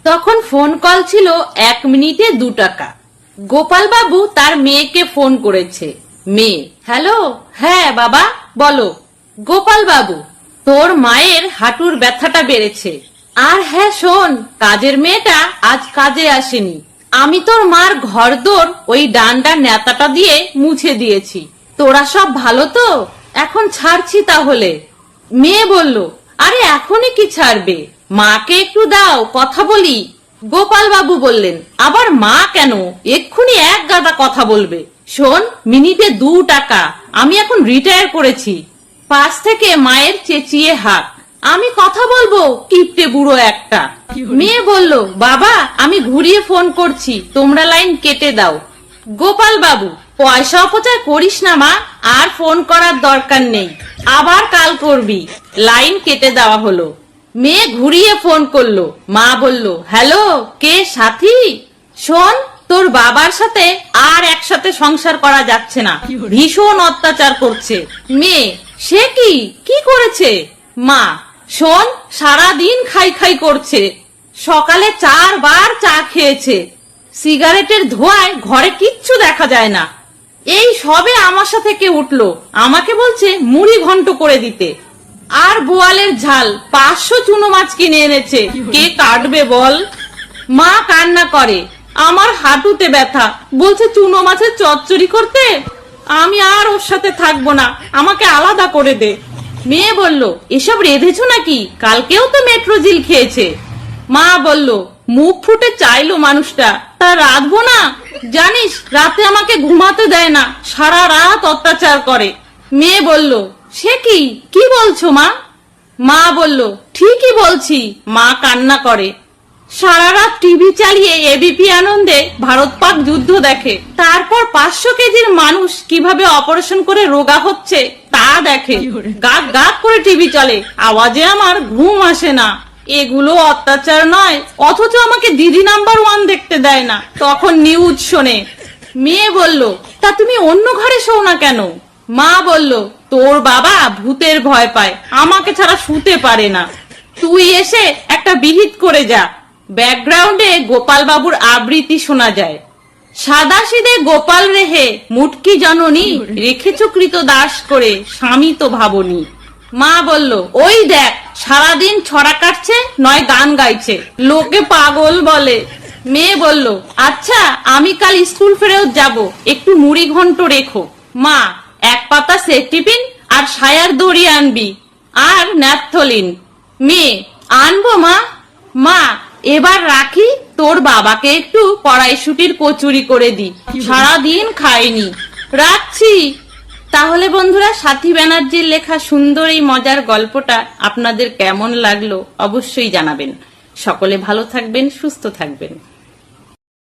তখন phone call ছিল 1 মিনিটে 2 টাকা। গোপাল বাবু তার মেয়েকে ফোন করেছে। মেয়ে, হ্যালো, হ্যাঁ বাবা বলো। গোপাল বাবু, তোর মায়ের হাঁটুর ব্যথাটা বেড়েছে। আর হ্যাঁ শোন, কাজের মেয়েটা আজ কাজে আসেনি। আমি তোর মার ঘরদোর ওই ডান্ডার নেতাটা দিয়ে মুছে দিয়েছি। তোরা সব ভালো তো? এখন ছাড়ছি তাহলে। মেয়ে বলল, আরে এখনই কি ছাড়বে, মাকে একটু দাও কথা বলি। গোপাল বাবু বললেন, আবার মা কেন, এক্ষুনি এক গাদা কথা বলবে। শোন, মিনিটে 2 টাকা, আমি এখন রিটায়ার করেছি। পাশ থেকে মায়ের চেঁচিয়ে হাঁক, আমি কথা বলবো, কিপটে বুড়ো একটা। মেয়ে বলল, বাবা আমি ঘুরিয়ে ফোন করছি, তোমরা লাইন কেটে দাও। গোপাল বাবু, পয়সা অপচয় করিস না মা, আর ফোন করার দরকার নেই, আবার কাল করবি। লাইন কেটে দেওয়া হলো। মেয়ে ঘুরিয়ে ফোন করলো। মা বলল, হ্যালো, কে সাথী? শোন, তোর বাবার সাথে আর একসাথে সংসার করা যাচ্ছে না, ভীষণ অত্যাচার করছে। মেয়ে, সে কি, কি করেছে? মা, শোন, সারাদিন খাই খাই করছে, সকালে 4 বার চা খেয়েছে, সিগারেটের ধোঁয়ায় ঘরে কিচ্ছু দেখা যায় না। এই সবে আমার সাথে কে উঠলো, আমাকে বলছে মুড়ি ঘন্ট করে দিতে। আর বোয়ালের ঝাল 500 চুনো মাছ কিনে এনেছে, কে কাটবে বল? মা কান্না করে, আমার হাঁটুতে ব্যথা, বলছে চুনো মাছের চচ্চড়ি করতে। আমি আর ওর সাথে থাকবো না, আমাকে আলাদা করে দে। মেয়ে বলল, এসব রেঁধেছো নাকি? কালকেও তো মেট্রোজিল খেয়েছে। মা বলল, মুখ ফুটে চাইলো মানুষটা, তা রাঁধবো না? জানিস রাতে আমাকে ঘুমাতে দেয় না, সারা রাত অত্যাচার করে। মেয়ে বলল, সে কি, কি বলছো মা? মা বলল, ঠিকই বলছি। মা কান্না করে। সারা রাত টিভি চালিয়ে এবিপি আনন্দে ভারত পাক যুদ্ধ দেখে, তারপর 500 কেজির মানুষ কিভাবে অপারেশন করে রোগা হচ্ছে তা দেখে। গাক গাক করে টিভি চলে, আওয়াজে আমার ঘুম আসে না। এগুলো অত্যাচার নয়, অথচ আমাকে দিদি নাম্বার 1 দেখতে দেয় না, তখন নিউজ শোনে। মেয়ে বলল, তা তুমি অন্য ঘরে শোও না কেন? মা বলল, তোর বাবা ভূতের ভয় পায়, আমাকে ছাড়া শুতে পারে না। তুই এসে একটা বিহিত করে যা। ব্যাকগ্রাউন্ডে গোপাল বাবুর আবৃত্তি শোনা যায়। সাদাসিদে গোপাল রেহে মুটকি জননী, রেখেছ কৃত দাস করে, স্বামী তো ভাবনি। মা বলল, ওই দেখ, সারাদিন ছড়া কাটছে নয় গান গাইছে, লোকে পাগল বলে। মেয়ে বলল, আচ্ছা আমি কাল স্কুল ফেরত যাব, একটু মুড়ি ঘন্ট রেখো। মা, 1 পাতা সেফটিপিন আর সায়ার দড়ি আনবি, আর ন্যাপথলিন। মেয়ে, আনবো মা। মা, এবার রাখি, তোর বাবাকে একটু কড়াইশুটির কচুরি করে দি, সারাদিন খায়নি। রাখছি। তাহলে বন্ধুরা, সাথী ব্যানার্জির লেখা সুন্দর এই মজার গল্পটা আপনাদের কেমন লাগলো অবশ্যই জানাবেন। সকলে ভালো থাকবেন, সুস্থ থাকবেন।